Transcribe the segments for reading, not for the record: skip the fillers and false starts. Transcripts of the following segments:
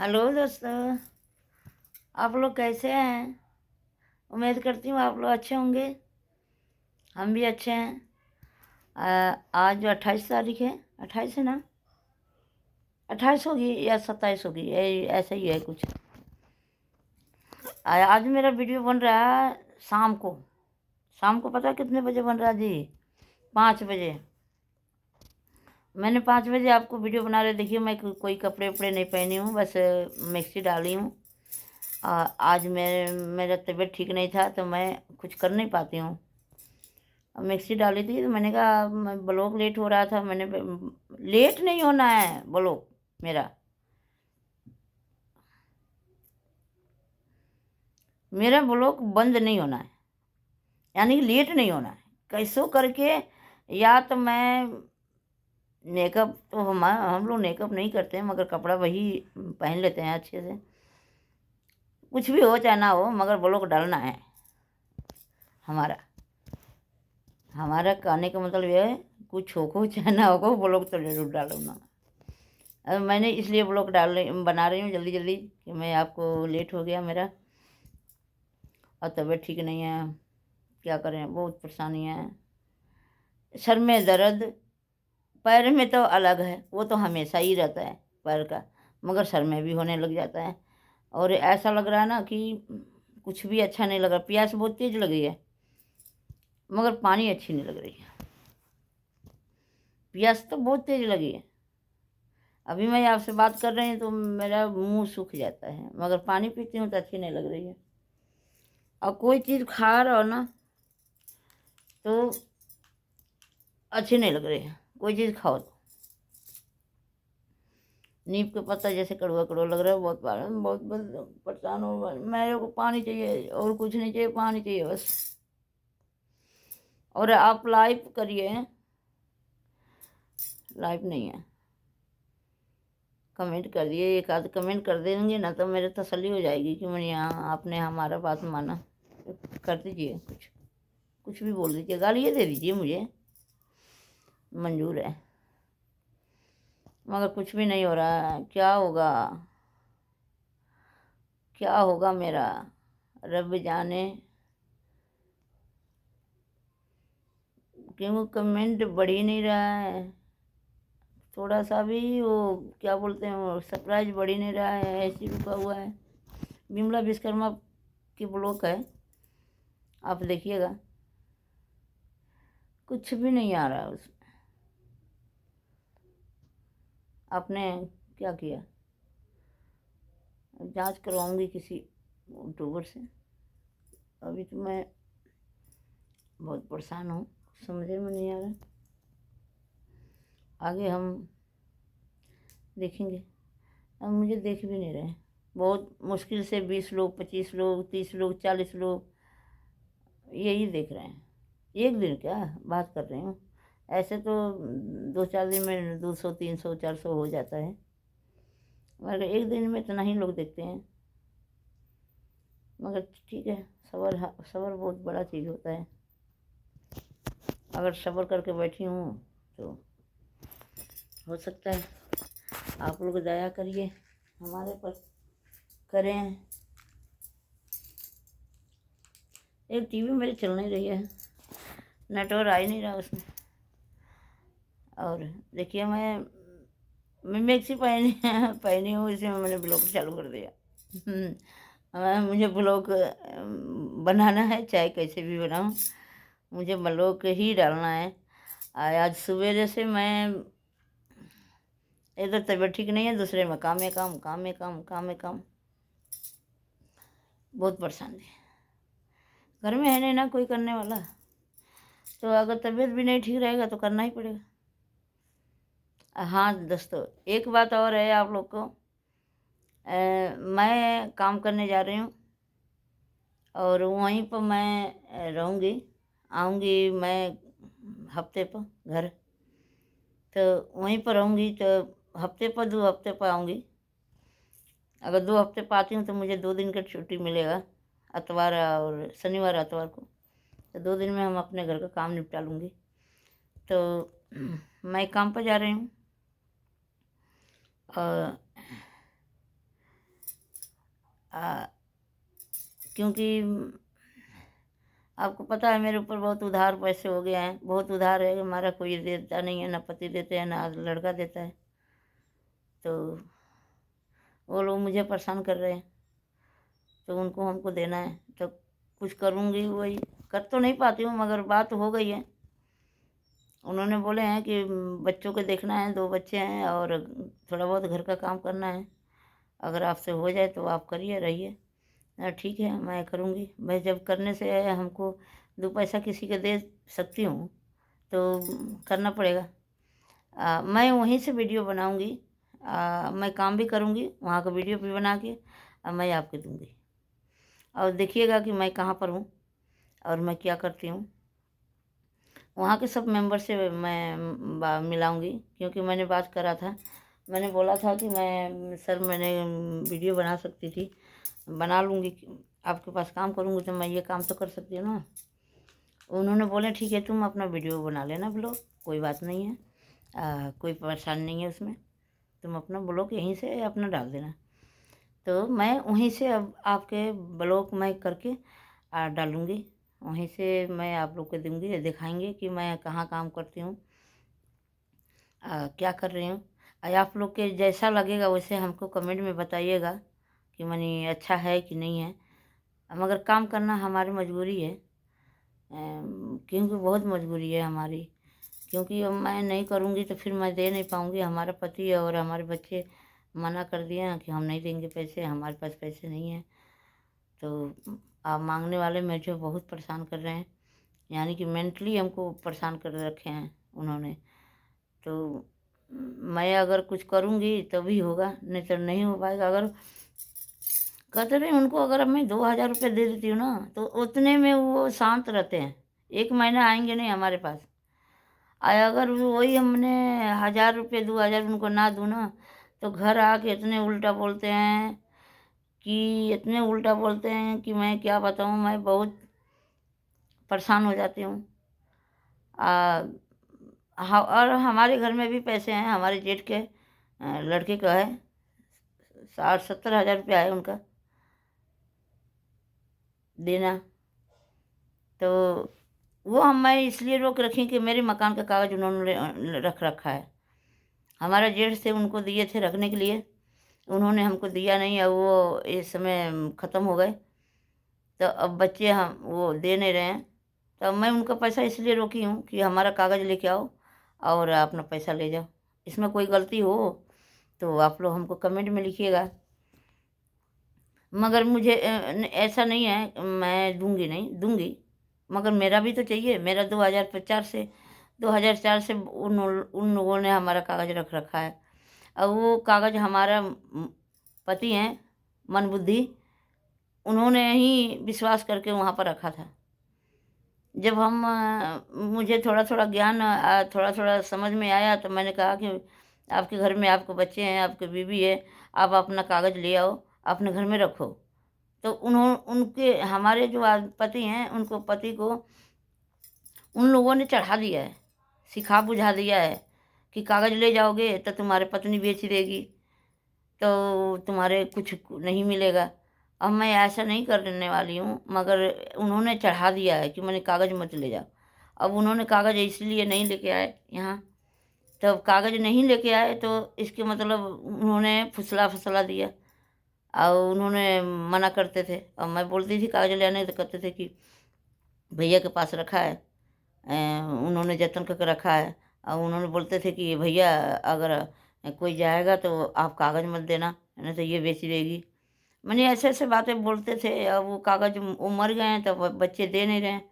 Hello दोस्तों। आप लोग कैसे हैं? उम्मीद करती हूँ आप लोग अच्छे होंगे। हम भी अच्छे हैं। आज जो 28 तारीख है, 28 है ना? 28 होगी या 27 होगी, ऐसा ही है कुछ। आज मेरा वीडियो बन रहा है शाम को। शाम को पता है कितने बजे बन रहा है जी? 5 बजे। मैंने 5 बजे आपको वीडियो बना रहे। देखिए, मैं कोई कपड़े वपड़े नहीं पहनी हूँ, बस मिक्सी डाली हूँ। आज मेरा तबीयत ठीक नहीं था तो मैं कुछ कर नहीं पाती हूँ। अब मिक्सी डाली थी तो मैंने कहा ब्लॉग लेट हो रहा था। मैंने लेट नहीं होना है ब्लॉग मेरा। मेरा ब्लॉग बंद नहीं होना है, यानी कि लेट नहीं होना है कैसो करके। या तो मैं मेकअप तो हम लोग मेकअप नहीं करते हैं, मगर कपड़ा वही पहन लेते हैं अच्छे से। कुछ भी हो चाहे ना हो, मगर ब्लॉग डालना है हमारा। हमारा कहने का मतलब ये है, कुछ हो चाहे ना हो, ब्लॉग तो जरूर डालो ना। अब मैंने इसलिए ब्लॉग बना रही हूँ जल्दी जल्दी कि मैं आपको लेट हो गया मेरा। और तबीयत ठीक नहीं है, क्या करें, बहुत परेशानी है। सर में दर्द, पैर में तो अलग है, वो तो हमेशा ही रहता है पैर का, मगर सर में भी होने लग जाता है। और ऐसा लग रहा है ना कि कुछ भी अच्छा नहीं लग रहा। प्यास बहुत तेज लगी है, मगर पानी अच्छी नहीं लग रही है। प्यास तो बहुत तेज लगी है। अभी मैं आपसे बात कर रही हूँ तो मेरा मुंह सूख जाता है, मगर पानी पीती हूँ तो अच्छी नहीं लग रही है। और कोई चीज़ खा रहा हो ना तो अच्छी नहीं लग रही है। कोई चीज़ खाओ तो नीम का पत्ता जैसे कड़वा कड़वा लग रहा है। बहुत परेशान हो। मेरे को पानी चाहिए और कुछ नहीं चाहिए, पानी चाहिए बस। और आप लाइव करिए, लाइव नहीं है। कमेंट कर दिए, एक आध कमेंट कर देंगे ना तो मेरे तसल्ली हो जाएगी कि मैंने यहाँ आपने हमारा बात माना। कर दीजिए, कुछ कुछ भी बोल दीजिए, गाली दे दीजिए, मुझे मंजूर है। मगर कुछ भी नहीं हो रहा है। क्या होगा, क्या होगा मेरा, रब जाने। क्यों कमेंट बढ़ ही नहीं रहा है? थोड़ा सा भी वो क्या बोलते हैं, वो सरप्राइज बढ़ ही नहीं रहा है, ऐसे ही रुका हुआ है। बिमला विश्वकर्मा की ब्लॉक है, आप देखिएगा, कुछ भी नहीं आ रहा है उसमें। आपने क्या किया? जांच करवाऊंगी किसी यूट्यूबर से। अभी तो मैं बहुत परेशान हूँ, समझ में नहीं आ रहा। आगे हम देखेंगे। अब मुझे देख भी नहीं रहे। बहुत मुश्किल से 20 लोग, 25 लोग, 30 लोग, 40 लोग यही देख रहे हैं। एक दिन क्या बात कर रही हूँ, ऐसे तो 2-4 दिन में 200, 300, 400 हो जाता है, मगर एक दिन में इतना ही लोग देखते हैं। मगर ठीक है, सबर सबर बहुत बड़ा चीज़ होता है। अगर सब्र करके बैठी हूँ तो हो सकता है आप लोग दया करिए हमारे पर, करें। एक टीवी मेरी चल नहीं रही है, नेटवर्क आ ही नहीं रहा उसमें। और देखिए, मैं मैक्सी पहनी पहनी हूँ, इसे मैंने ब्लॉग चालू कर दिया। मुझे ब्लॉग बनाना है, चाहे कैसे भी बनाऊँ, मुझे ब्लॉग ही डालना है। आज सुबह से मैं, इधर तबीयत ठीक नहीं है, दूसरे में काम है काम, काम में काम, काम में काम, बहुत परेशान है। घर में है नहीं ना कोई करने वाला, तो अगर तबीयत भी नहीं ठीक रहेगा तो करना ही पड़ेगा। हाँ दोस्तों, एक बात और है आप लोग को। मैं काम करने जा रही हूँ और वहीं पर मैं रहूँगी। आऊँगी मैं हफ्ते पर घर, तो वहीं पर रहूँगी। तो हफ्ते पर 2 हफ्ते पर आऊँगी। अगर 2 हफ्ते पर आती हूँ तो मुझे 2 दिन का छुट्टी मिलेगा, इतवार और शनिवार इतवार को। तो 2 दिन में हम अपने घर का काम निपटा लूँगी। तो मैं काम पर जा रही हूँ और आ, क्योंकि आपको पता है मेरे ऊपर बहुत उधार पैसे हो गए हैं, बहुत उधार है, हमारा कोई देता नहीं है, ना पति देते हैं ना लड़का देता है। तो वो लोग मुझे परेशान कर रहे हैं, तो उनको हमको देना है, तो कुछ करूँगी। वही कर तो नहीं पाती हूँ, मगर बात हो गई है। उन्होंने बोले हैं कि बच्चों को देखना है, 2 बच्चे हैं और थोड़ा बहुत घर का काम करना है, अगर आपसे हो जाए तो आप करिए, रहिए। ठीक है, मैं करूँगी। भाई जब करने से हमको 2 पैसा किसी को दे सकती हूँ तो करना पड़ेगा। मैं वहीं से वीडियो बनाऊँगी, मैं काम भी करूँगी, वहाँ का वीडियो भी बना के मैं आपको दूँगी, और देखिएगा कि मैं कहाँ पर हूँ और मैं क्या करती हूँ। वहाँ के सब मेंबर से मैं मिलाऊँगी, क्योंकि मैंने बात करा था, मैंने बोला था कि मैं सर मैंने वीडियो बना सकती थी, बना लूँगी, आपके पास काम करूँगी तो मैं ये काम तो कर सकती हूँ ना। उन्होंने बोले ठीक है तुम अपना वीडियो बना लेना ब्लॉग, कोई बात नहीं है, कोई परेशानी नहीं है उसमें, तुम अपना ब्लॉग यहीं से अपना डाल देना। तो मैं वहीं से अब आपके ब्लॉग मैं करके डालूँगी, वहीं से मैं आप लोग को दूँगी, दिखाएंगे कि मैं कहाँ काम करती हूँ, क्या कर रही हूँ। आप लोग के जैसा लगेगा वैसे हमको कमेंट में बताइएगा कि माने अच्छा है कि नहीं है, मगर काम करना हमारी मजबूरी है, क्योंकि बहुत मजबूरी है हमारी, क्योंकि अब मैं नहीं करूँगी तो फिर मैं दे नहीं पाऊँगी। हमारा पति और हमारे बच्चे मना कर दिए हैं कि हम नहीं देंगे पैसे, हमारे पास पैसे नहीं हैं। तो आप मांगने वाले मुझे बहुत परेशान कर रहे हैं, यानी कि मेंटली हमको परेशान कर रखे हैं उन्होंने। तो मैं अगर कुछ करूँगी तभी होगा, नहीं तो नहीं हो पाएगा। अगर कहते रहे उनको, अगर मैं 2,000 रुपये दे देती हूँ ना तो उतने में वो शांत रहते हैं, 1 महीना आएंगे नहीं हमारे पास। अगर वही हमने 1,000 रुपये 2,000 उनको ना दूँ ना, तो घर आके इतने उल्टा बोलते हैं कि इतने उल्टा बोलते हैं कि मैं क्या बताऊँ, मैं बहुत परेशान हो जाती हूँ। हाँ, और हमारे घर में भी पैसे हैं, हमारे जेठ के लड़के का है, 60-70 हज़ार रुपया है उनका देना। तो वो मैं इसलिए रोक रखी कि मेरे मकान का कागज़ उन्होंने रख रखा है, हमारा जेठ से उनको दिए थे रखने के लिए, उन्होंने हमको दिया नहीं, और वो इस समय ख़त्म हो गए। तो अब बच्चे हम वो दे नहीं रहे हैं, तो मैं उनका पैसा इसलिए रोकी हूँ कि हमारा कागज़ लेके आओ और अपना पैसा ले जाओ। इसमें कोई गलती हो तो आप लोग हमको कमेंट में लिखिएगा, मगर मुझे ऐसा नहीं है मैं दूंगी नहीं, दूंगी, मगर मेरा भी तो चाहिए। मेरा 2004 से उन लोगों ने हमारा कागज़ रख रखा है, और वो कागज़ हमारा पति हैं मनबुद्धि, उन्होंने ही विश्वास करके वहाँ पर रखा था। जब हम मुझे थोड़ा थोड़ा ज्ञान थोड़ा थोड़ा समझ में आया, तो मैंने कहा कि आपके घर में आपके बच्चे हैं, आपकी बीवी है, आप अपना कागज़ ले आओ, अपने घर में रखो। तो उनके हमारे जो पति हैं, उनको पति को उन लोगों ने चढ़ा दिया है, सिखा बुझा दिया है कि कागज़ ले जाओगे तो तुम्हारे पत्नी बेच देगी, तो तुम्हारे कुछ नहीं मिलेगा। अब मैं ऐसा नहीं करने वाली हूँ, मगर उन्होंने चढ़ा दिया है कि मैंने कागज़ मत ले जाओ। अब उन्होंने कागज़ इसलिए नहीं लेके आए यहाँ, तब कागज़ नहीं लेके आए तो इसके मतलब उन्होंने फुसला दिया, और उन्होंने मना करते थे। अब मैं बोलती थी कागज़ ले आने, तो कहते थे कि भैया के पास रखा है, उन्होंने जतन करके रखा है, और उन्होंने बोलते थे कि भैया अगर कोई जाएगा तो आप कागज़ मत देना, नहीं तो ये बेच देगी। मैंने ऐसे-ऐसे बातें बोलते थे, और वो कागज़ वो मर गए हैं तो बच्चे दे नहीं रहे हैं।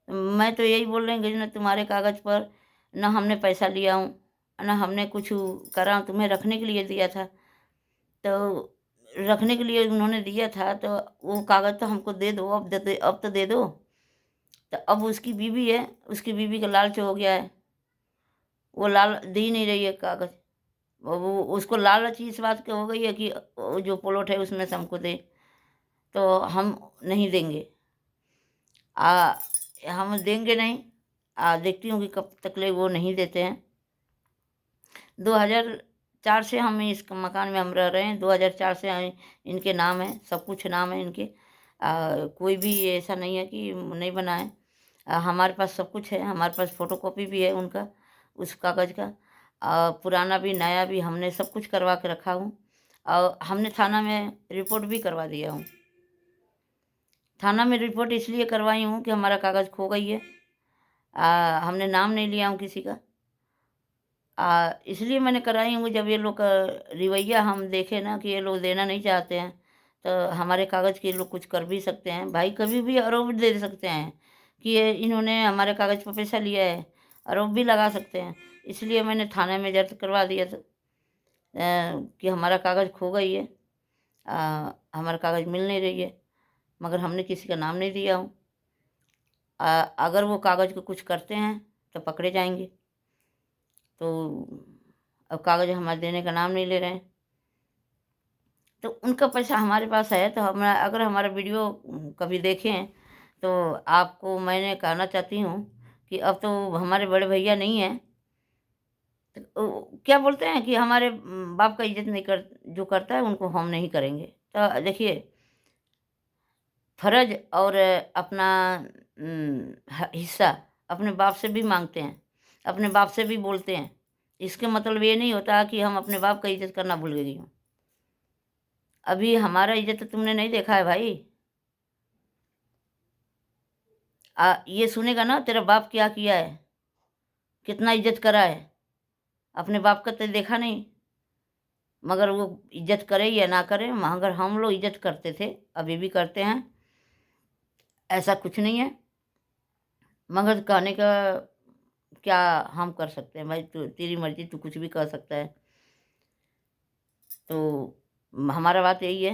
मैं तो यही बोल रही हूँ कि ना तुम्हारे कागज़ पर ना हमने पैसा लिया हूँ, ना हमने कुछ करा हूँ, तुम्हें रखने के लिए दिया था। तो रखने के लिए उन्होंने दिया था, तो वो कागज़ तो हमको दे दो, अब तो दे दो। तो अब उसकी बीवी है, उसकी बीवी का लालच हो गया है, वो दे ही नहीं रही है कागज़। वो उसको लालच इस बात की हो गई है कि वो जो प्लॉट है उसमें से हमको दे, तो हम नहीं देंगे। आ, हम देंगे नहीं। देखती हूँ कि कब तक ले वो नहीं देते हैं। 2004 से हम इस मकान में हम रह रहे हैं। 2004 से इनके नाम है, सब कुछ नाम है इनके। कोई भी ऐसा नहीं है कि नहीं बना है। हमारे पास सब कुछ है, हमारे पास फ़ोटोकॉपी भी है उनका, उस कागज़ का। पुराना भी नया भी हमने सब कुछ करवा के रखा हूँ, और हमने थाना में रिपोर्ट भी करवा दिया हूँ। थाना में रिपोर्ट इसलिए करवाई हूँ कि हमारा कागज़ खो गई है। हमने नाम नहीं लिया हूँ किसी का। इसलिए मैंने कराई हूँ, जब ये लोग का रवैया हम देखे ना कि ये लोग देना नहीं चाहते हैं, तो हमारे कागज़ के ये लोग कुछ कर भी सकते हैं। भाई कभी भी आरोप दे सकते हैं कि ये इन्होंने हमारे कागज़ पर पैसा लिया है, आरोप भी लगा सकते हैं। इसलिए मैंने थाने में दर्ज करवा दिया था कि हमारा कागज़ खो गई है, हमारा कागज़ मिल नहीं रही है, मगर हमने किसी का नाम नहीं दिया हूँ। अगर वो कागज़ को कुछ करते हैं तो पकड़े जाएंगे। तो अब कागज़ हमारे देने का नाम नहीं ले रहे हैं, तो उनका पैसा हमारे पास है। तो हम अगर हमारा वीडियो कभी देखें, तो आपको मैंने कहना चाहती हूँ कि अब तो हमारे बड़े भैया नहीं हैं। तो क्या बोलते हैं कि हमारे बाप का इज़्ज़त नहीं कर, जो करता है उनको हम नहीं करेंगे। तो देखिए, फ़र्ज़ और अपना हिस्सा अपने बाप से भी माँगते हैं, अपने बाप से भी बोलते हैं। इसके मतलब ये नहीं होता कि हम अपने बाप का इज़्ज़त करना भूल गई हूँ। अभी हमारा इज़्ज़त तो तुमने नहीं देखा है भाई। ये सुनेगा ना तेरा बाप क्या किया है, कितना इज़्ज़त करा है। अपने बाप का तो देखा नहीं, मगर वो इज़्ज़त करे या ना करे, मगर हम लोग इज़्ज़त करते थे, अभी भी करते हैं। ऐसा कुछ नहीं है, मगर कहने का क्या हम कर सकते हैं भाई, तू तेरी मर्ज़ी, तू कुछ भी कर सकता है। तो हमारा बात यही है।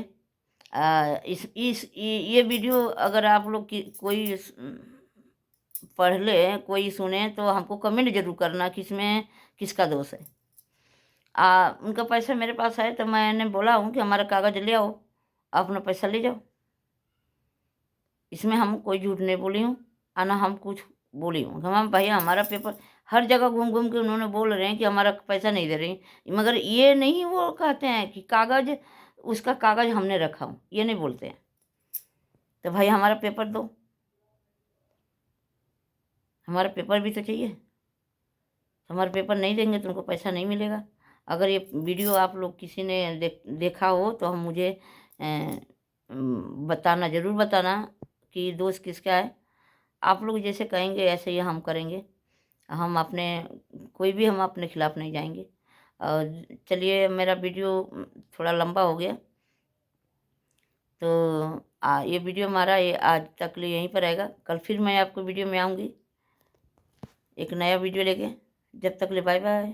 ये वीडियो अगर आप लोग की कोई पढ़ ले, कोई सुने, तो हमको कमेंट ज़रूर करना कि इसमें किसका दोष है। उनका पैसा मेरे पास है, तो मैंने बोला हूँ कि हमारा कागज़ ले आओ, आप अपना पैसा ले जाओ। इसमें हम कोई झूठ नहीं बोली हूँ, और ना हम कुछ बोली हूँ। हम भैया हमारा पेपर हर जगह घूम-घूम के उन्होंने बोल रहे हैं कि हमारा पैसा नहीं दे रही, मगर ये नहीं वो कहते हैं कि कागज़, उसका कागज़ हमने रखा हूँ, ये नहीं बोलते हैं। तो भाई हमारा पेपर दो, हमारा पेपर भी तो चाहिए। हमारा पेपर नहीं देंगे तो उनको पैसा नहीं मिलेगा। अगर ये वीडियो आप लोग किसी ने देखा हो, तो हम मुझे बताना, ज़रूर बताना कि दोष किसका है। आप लोग जैसे कहेंगे ऐसे ही हम करेंगे। हम अपने कोई भी हम अपने खिलाफ़ नहीं जाएँगे। और चलिए, मेरा वीडियो थोड़ा लंबा हो गया, तो ये वीडियो हमारा ये आज तक के लिए यहीं पर रहेगा। कल फिर मैं आपको वीडियो में आऊँगी, एक नया वीडियो लेके। जब तक के लिए बाय बाय।